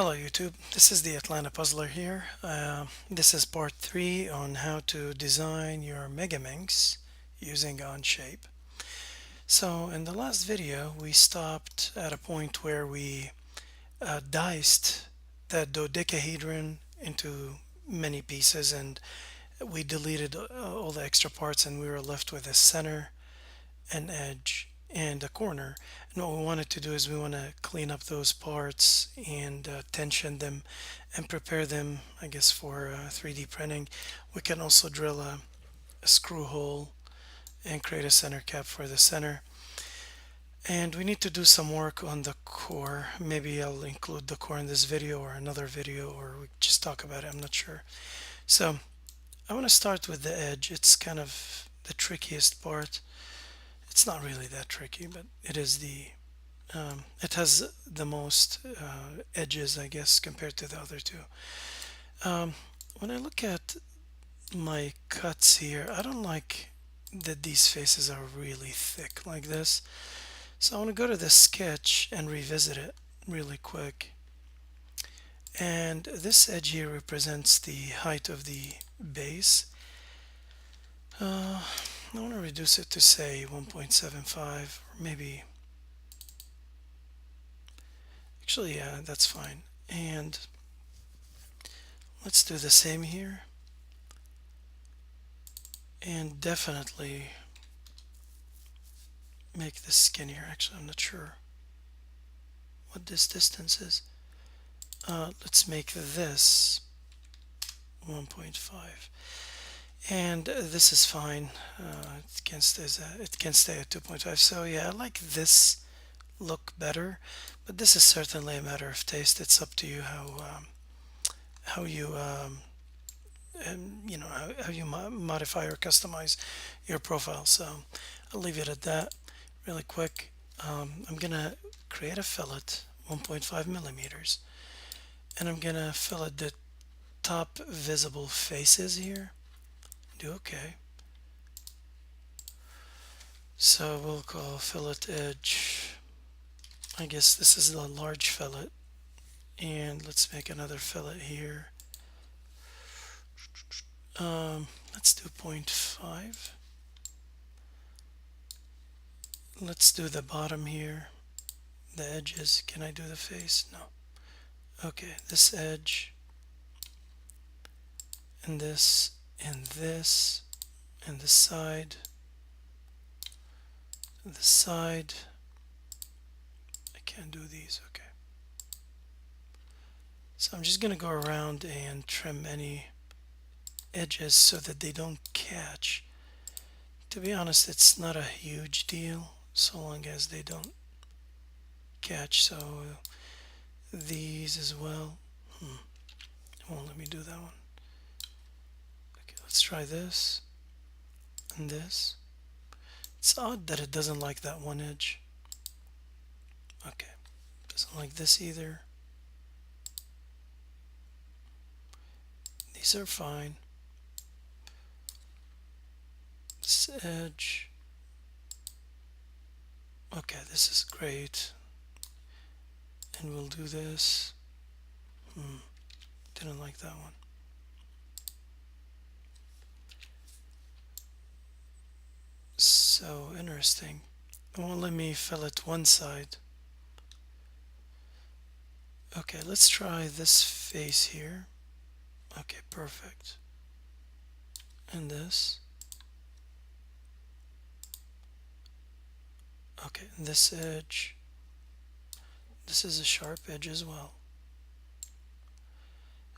Hello YouTube, this is the Atlanta Puzzler here. This is part 3 on how to design your Megaminx using OnShape. So in the last video we stopped at a point where we diced the dodecahedron into many pieces, and we deleted all the extra parts, and we were left with a center, an edge, and a corner. And what we wanted to do is we want to clean up those parts and tension them and prepare them, I guess, for 3D printing. We can also drill a screw hole and create a center cap for the center. And we need to do some work on the core. Maybe I'll include the core in this video or another video, or we just talk about it, I'm not sure. So I want to start with the edge. It's kind of the trickiest part. It's not really that tricky, but it is it has the most edges, I guess, compared to the other two. When I look at my cuts here, I don't like that these faces are really thick like this. So I want to go to the sketch and revisit it really quick. And this edge here represents the height of the base. I want to reduce it to say 1.75, or maybe, actually, yeah, that's fine. And let's do the same here. And definitely make this skinnier. Actually, I'm not sure what this distance is. Let's make this 1.5. And this is fine. It can stay at 2.5. So yeah, I like this look better, but this is certainly a matter of taste. It's up to you how you how you modify or customize your profile. So I'll leave it at that. Really quick, I'm gonna create a fillet 1.5 millimeters, and I'm gonna fillet the top visible faces here. Do okay. So we'll call fillet edge, I guess this is a large fillet, and let's make another fillet here. Let's do 0.5. Let's do the bottom here, the edges. Can I do the face? No. Okay, this edge, and this, and this, and this side, this side. I can't do these. Okay. So I'm just going to go around and trim any edges so that they don't catch. To be honest, it's not a huge deal so long as they don't catch. So these as well. It won't let me do that one. Okay, let's try this and this. It's odd that it doesn't like that one edge. Okay, doesn't like this either. These are fine. This edge. Okay, this is great. And we'll do this. Didn't like that one. So interesting. It won't let me fillet one side. Okay, let's try this face here. Okay, perfect. And this. Okay, and this edge. This is a sharp edge as well.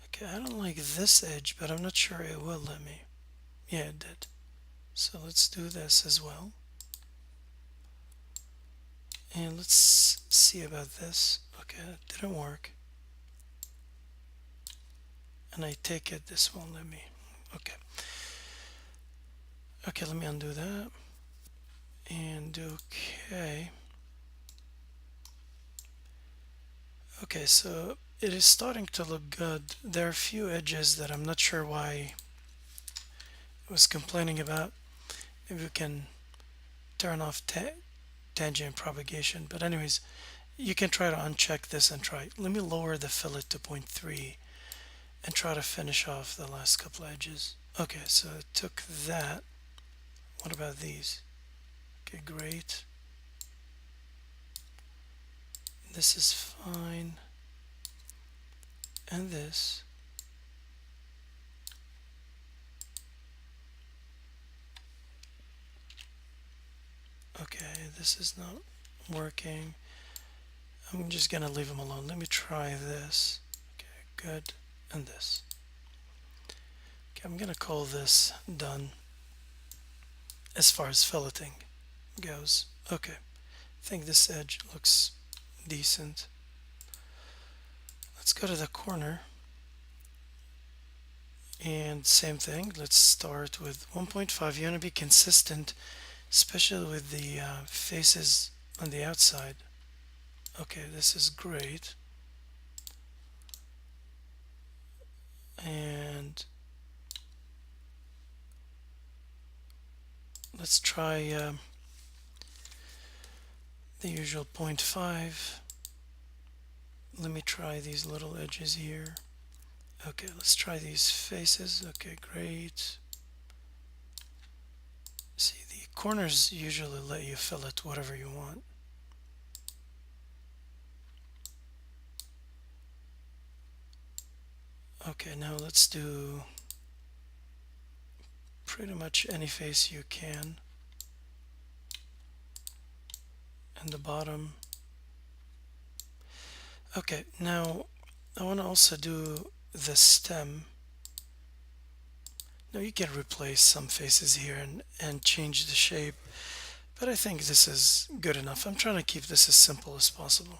Okay, I don't like this edge, but I'm not sure it will let me. Yeah, it did. So let's do this as well. And let's see about this. Okay, it didn't work. And I take it this won't let me. Okay. Okay, let me undo that. And okay. Okay, so it is starting to look good. There are a few edges that I'm not sure why I was complaining about. Maybe we can turn off tangent propagation. But anyways, you can try to uncheck this and try. Let me lower the fillet to 0.3 and try to finish off the last couple edges. Okay, so it took that. What about these? Okay, great. This is fine. And this. Okay, this is not working. I'm just gonna leave them alone. Let me try this. Okay, good. And this. Okay, I'm gonna call this done as far as filleting goes. Okay, I think this edge looks decent. Let's go to the corner and same thing. Let's start with 1.5. You want to be consistent, especially with the faces on the outside. Okay, this is great. And let's try the usual 0.5. Let me try these little edges here. Okay, let's try these faces. Okay, great. See, the corners usually let you fillet whatever you want. Okay, now let's do pretty much any face you can. And the bottom. Okay, now I want to also do the stem. Now you can replace some faces here and change the shape, but I think this is good enough. I'm trying to keep this as simple as possible.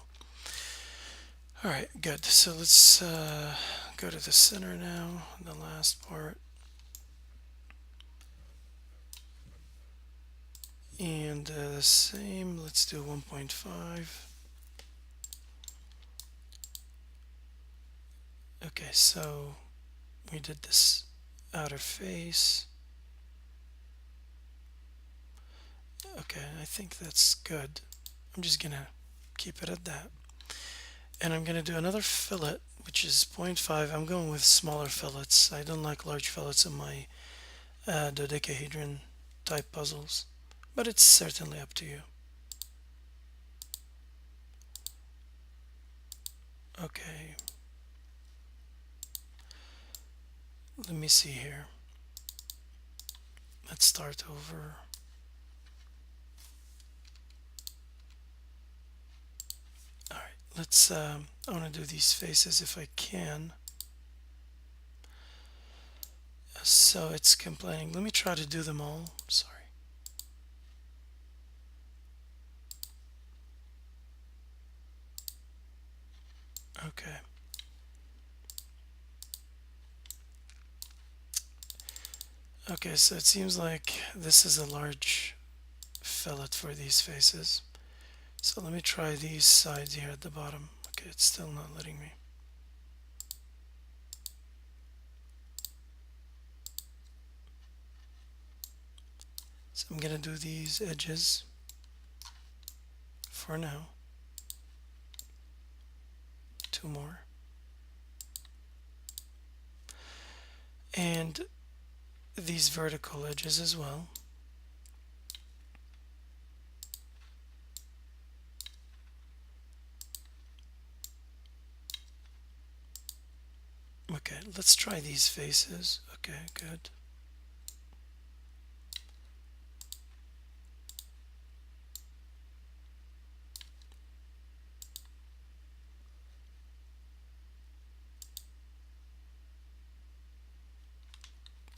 Alright, good. So let's go to the center now, the last part. And the same, let's do 1.5. Okay, so we did this outer face. Okay, I think that's good. I'm just gonna keep it at that. And I'm gonna do another fillet, which is 0.5. I'm going with smaller fillets. I don't like large fillets in my dodecahedron type puzzles, but it's certainly up to you. Okay, let me see here. Let's start over. Alright, let's I want to do these faces if I can. So it's complaining. Let me try to do them all. Sorry. Okay. Okay, so it seems like this is a large fillet for these faces. So let me try these sides here at the bottom. Okay, it's still not letting me. So I'm gonna do these edges for now. Two more. And these vertical edges as well. Okay, let's try these faces. Okay, good.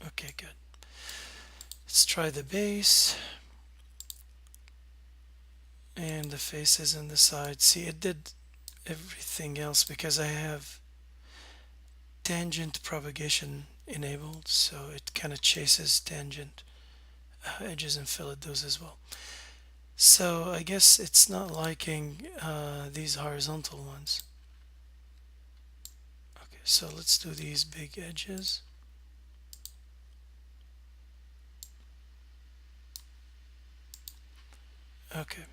Okay, good. Let's try the base and the faces on the side. See, it did everything else because I have tangent propagation enabled, so it kind of chases tangent edges and fillet those as well. So I guess it's not liking these horizontal ones. Okay, so let's do these big edges. Okay,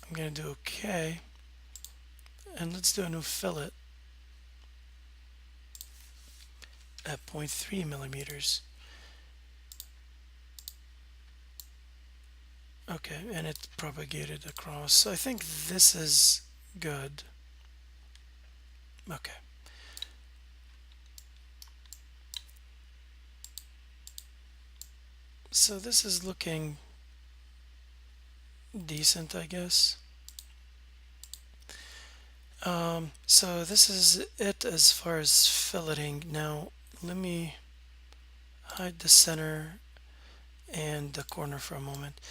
I'm gonna do okay. and let's do a new fillet at 0.3 millimeters. Okay, and it propagated across. So I think this is good. Okay. So this is looking decent, I guess. So this is it as far as filleting. Now let me hide the center and the corner for a moment.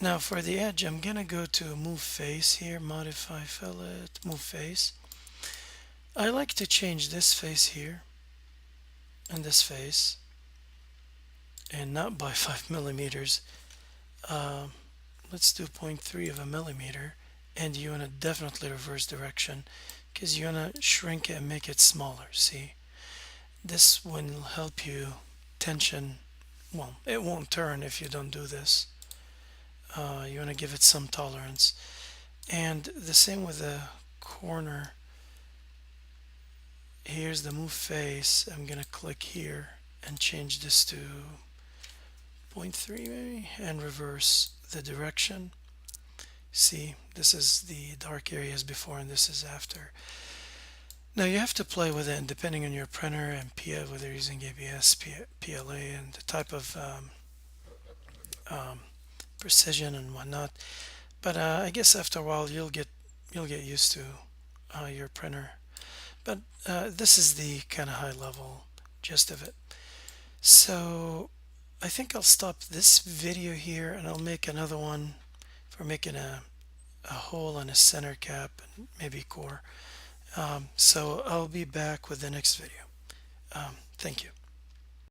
Now for the edge, I'm gonna go to move face here, modify fillet, move face. I like to change this face here and this face, and not by 5 millimeters. Uh, let's do 0.3 of a millimeter, and you want to definitely reverse direction because you want to shrink it and make it smaller. See, this will help you tension. Well, it won't turn if you don't do this. You want to give it some tolerance, and the same with the corner. Here's the move face. I'm gonna click here and change this to 0.3 maybe, and reverse the direction. See, this is the dark areas before and this is after. Now you have to play with it, and depending on your printer and whether you're using ABS, PLA, and the type of um, precision and whatnot. But I guess after a while you'll get used to your printer. But this is the kind of high level gist of it. So I think I'll stop this video here, and I'll make another one for making a hole in a center cap and maybe core. So I'll be back with the next video. Thank you.